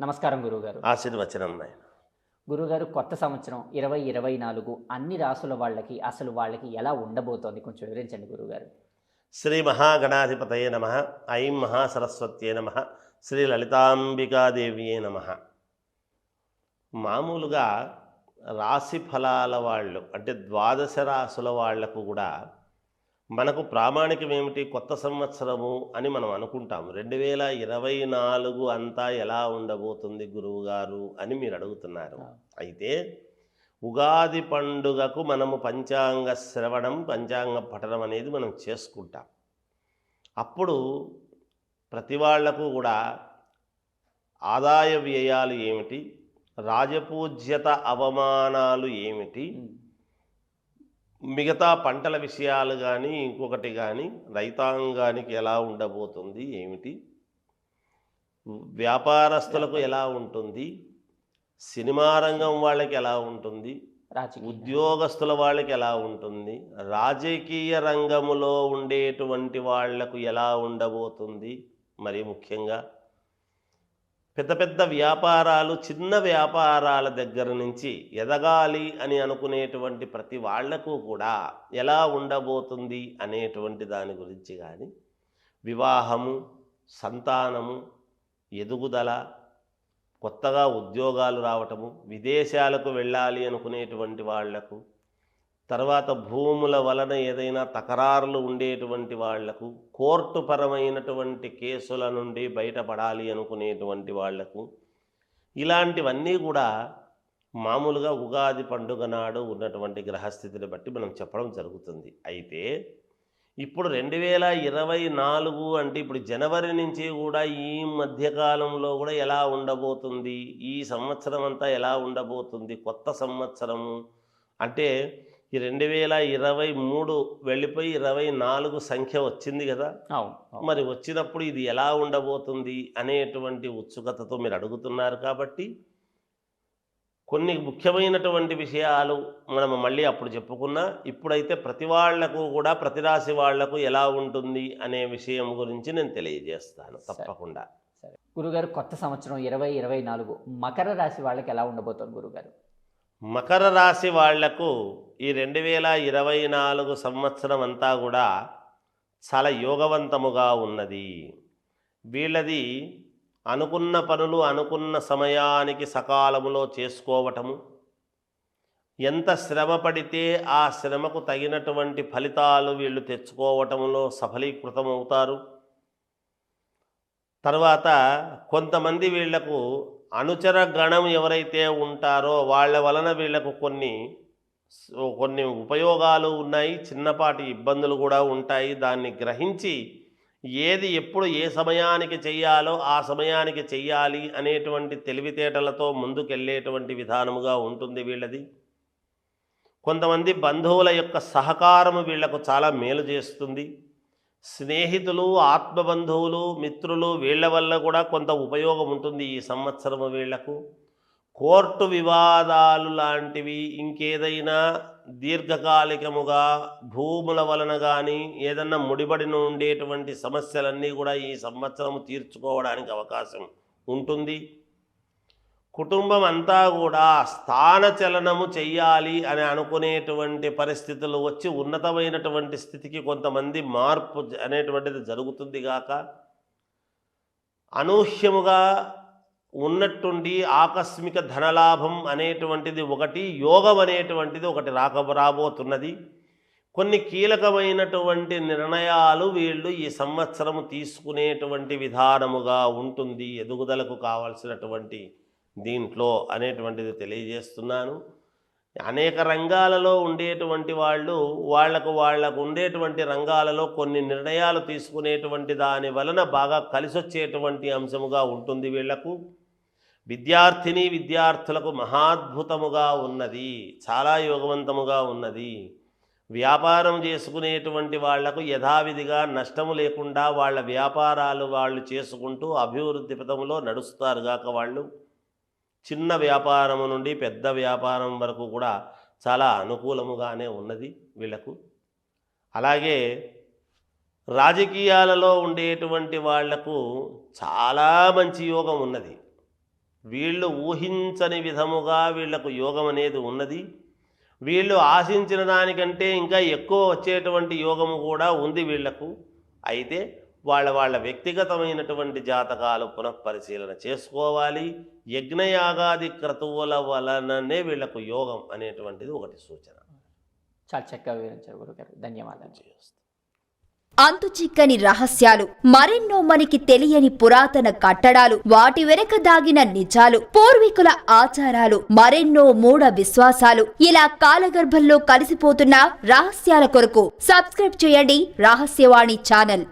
నమస్కారం గురువుగారు. ఆశీర్వచనం నాయన. గురువుగారు, కొత్త సంవత్సరం 2024 అన్ని రాసుల వాళ్ళకి అసలు వాళ్ళకి ఎలా ఉండబోతోంది? కొంచెం వివరించండి గురువుగారు. శ్రీ మహాగణాధిపతయే నమ. ఐం మహాసరస్వత్యే నమ. శ్రీ లలితాంబికాదేవియే నమ. మామూలుగా రాశి ఫలాల వాళ్ళు అంటే ద్వాదశ రాశుల వాళ్లకు కూడా మనకు ప్రామాణికం ఏమిటి? కొత్త సంవత్సరము అని మనం అనుకుంటాం. 2024 అంతా ఎలా ఉండబోతుంది గురువుగారు అని మీరు అడుగుతున్నారు. అయితే ఉగాది పండుగకు మనము పంచాంగ శ్రవణం, పంచాంగ పఠనం అనేది మనం చేసుకుంటాం. అప్పుడు ప్రతి వాళ్లకు కూడా ఆదాయ వ్యయాలు ఏమిటి, రాజపూజ్యత అవమానాలు ఏమిటి, మిగతా పంటల విషయాలు కానీ ఇంకొకటి కానీ రైతాంగానికి ఎలా ఉండబోతుంది ఏమిటి, వ్యాపారస్తులకు ఎలా ఉంటుంది, సినిమా రంగం వాళ్ళకి ఎలా ఉంటుంది, ఉద్యోగస్తుల వాళ్ళకి ఎలా ఉంటుంది, రాజకీయ రంగములో ఉండేటువంటి వాళ్లకు ఎలా ఉండబోతుంది, మరి ముఖ్యంగా పెద్ద పెద్ద వ్యాపారాలు, చిన్న వ్యాపారాల దగ్గర నుంచి ఎదగాలి అని అనుకునేటువంటి ప్రతి వాళ్లకు కూడా ఎలా ఉండబోతుంది అనేటువంటి దాని గురించి కానీ, వివాహము, సంతానము, ఎదుగుదల, కొత్తగా ఉద్యోగాలు రావటము, విదేశాలకు వెళ్ళాలి అనుకునేటువంటి వాళ్లకు, తర్వాత భూముల వలన ఏదైనా తకరారులు ఉండేటువంటి వాళ్లకు, కోర్టు పరమైనటువంటి కేసుల నుండి బయటపడాలి అనుకునేటువంటి వాళ్లకు, ఇలాంటివన్నీ కూడా మామూలుగా ఉగాది పండుగ నాడు ఉన్నటువంటి గ్రహస్థితిని బట్టి మనం చెప్పడం జరుగుతుంది. అయితే ఇప్పుడు 2024 అంటే ఇప్పుడు జనవరి నుంచి కూడా ఈ మధ్యకాలంలో కూడా ఎలా ఉండబోతుంది, ఈ సంవత్సరం అంతా ఎలా ఉండబోతుంది, కొత్త సంవత్సరము అంటే ఈ 2023 వెళ్ళిపోయి 24 సంఖ్య వచ్చింది కదా. మరి వచ్చినప్పుడు ఇది ఎలా ఉండబోతుంది అనేటువంటి ఉత్సుకతతో మీరు అడుగుతున్నారు. కాబట్టి కొన్ని ముఖ్యమైనటువంటి విషయాలు మనం మళ్ళీ అప్పుడు చెప్పుకున్నా, ఇప్పుడైతే ప్రతి వాళ్లకు కూడా ప్రతి రాశి వాళ్లకు ఎలా ఉంటుంది అనే విషయం గురించి నేను తెలియజేస్తాను తప్పకుండా. సరే గురుగారు, కొత్త సంవత్సరం 2024 మకర రాశి వాళ్ళకి ఎలా ఉండబోతోంది గురుగారు? మకర రాశి వాళ్లకు ఈ 2024 సంవత్సరం అంతా కూడా చాలా యోగవంతముగా ఉన్నది. వీళ్ళది అనుకున్న పనులు అనుకున్న సమయానికి సకాలములో చేసుకోవటము, ఎంత శ్రమ పడితే ఆ శ్రమకు తగినటువంటి ఫలితాలు వీళ్ళు తెచ్చుకోవటంలో సఫలీకృతమవుతారు. తర్వాత కొంతమంది వీళ్లకు అనుచర గణం ఎవరైతే ఉంటారో వాళ్ళ వలన వీళ్లకు కొన్ని ఉపయోగాలు ఉన్నాయి, చిన్నపాటి ఇబ్బందులు కూడా ఉంటాయి. దాన్ని గ్రహించి ఏది ఎప్పుడు ఏ సమయానికి చెయ్యాలో ఆ సమయానికి చెయ్యాలి అనేటువంటి తెలివితేటలతో ముందుకెళ్ళేటువంటి విధానముగా ఉంటుంది వీళ్ళది. కొంతమంది బంధువుల యొక్క సహకారము వీళ్లకు చాలా మేలు చేస్తుంది. స్నేహితులు, ఆత్మబంధువులు, మిత్రులు వీళ్ల వల్ల కూడా కొంత ఉపయోగం ఉంటుంది ఈ సంవత్సరము వీళ్లకు. కోర్టు వివాదాలు లాంటివి, ఇంకేదైనా దీర్ఘకాలికముగా భూముల వలన కానీ ఏదన్నా ముడిపడిన ఉండేటువంటి సమస్యలన్నీ కూడా ఈ సంవత్సరము తీర్చుకోవడానికి అవకాశం ఉంటుంది. కుటుంబం అంతా కూడా స్థానచలనము చెయ్యాలి అని అనుకునేటువంటి పరిస్థితులు వచ్చి ఉన్నతమైనటువంటి స్థితికి కొంతమంది మార్పు అనేటువంటిది జరుగుతుంది గాక, అనూహ్యముగా ఉన్నట్టుండి ఆకస్మిక ధనలాభం అనేటువంటిది ఒకటి, యోగం అనేటువంటిది ఒకటి రాబోతున్నది. కొన్ని కీలకమైనటువంటి నిర్ణయాలు వీళ్ళు ఈ సంవత్సరము తీసుకునేటువంటి విధానముగా ఉంటుంది ఎదుగుదలకు కావాల్సినటువంటి దీంట్లో అనేటువంటిది తెలియజేస్తున్నాను. అనేక రంగాలలో ఉండేటువంటి వాళ్లకు ఉండేటువంటి రంగాలలో కొన్ని నిర్ణయాలు తీసుకునేటువంటి దాని వలన బాగా కలిసొచ్చేటువంటి అంశముగా ఉంటుంది వీళ్లకు. విద్యార్థులకు మహాద్భుతముగా ఉన్నది, చాలా యోగవంతముగా ఉన్నది. వ్యాపారం చేసుకునేటువంటి వాళ్లకు యథావిధిగా నష్టము లేకుండా వాళ్ళ వ్యాపారాలు వాళ్ళు చేసుకుంటూ అభివృద్ధి పథంలో నడుస్తారు గాక. వాళ్ళు చిన్న వ్యాపారము నుండి పెద్ద వ్యాపారం వరకు కూడా చాలా అనుకూలముగానే ఉన్నది వీళ్లకు. అలాగే రాజకీయాలలో ఉండేటువంటి వాళ్లకు చాలా మంచి యోగం ఉన్నది. వీళ్ళు ఊహించని విధముగా వీళ్లకు యోగం అనేది ఉన్నది. వీళ్ళు ఆశించిన దానికంటే ఇంకా ఎక్కువ వచ్చేటువంటి యోగము కూడా ఉంది వీళ్లకు. అయితే వాళ్ళ వ్యక్తిగతమైనటువంటి జాతకాలు పునఃపరిశీలన చేసుకోవాలి. యజ్ఞయాగాది క్రతువుల వలననే వీళ్లకు యోగం అనేటువంటిది ఒకటి సూచన. చాలా చక్కగా వివరించారు గురుగారు, ధన్యవాదాలు. అంతు చిక్కని రహస్యాలు, మరెన్నో మనకి తెలియని పురాతన కట్టడాలు, వాటి వెనక దాగిన నిజాలు, పూర్వీకుల ఆచారాలు, మరెన్నో మూఢ విశ్వాసాలు, ఇలా కాలగర్భంలో కలిసిపోతున్న రహస్యాల కొరకు సబ్స్క్రైబ్ చేయండి రహస్యవాణి ఛానల్.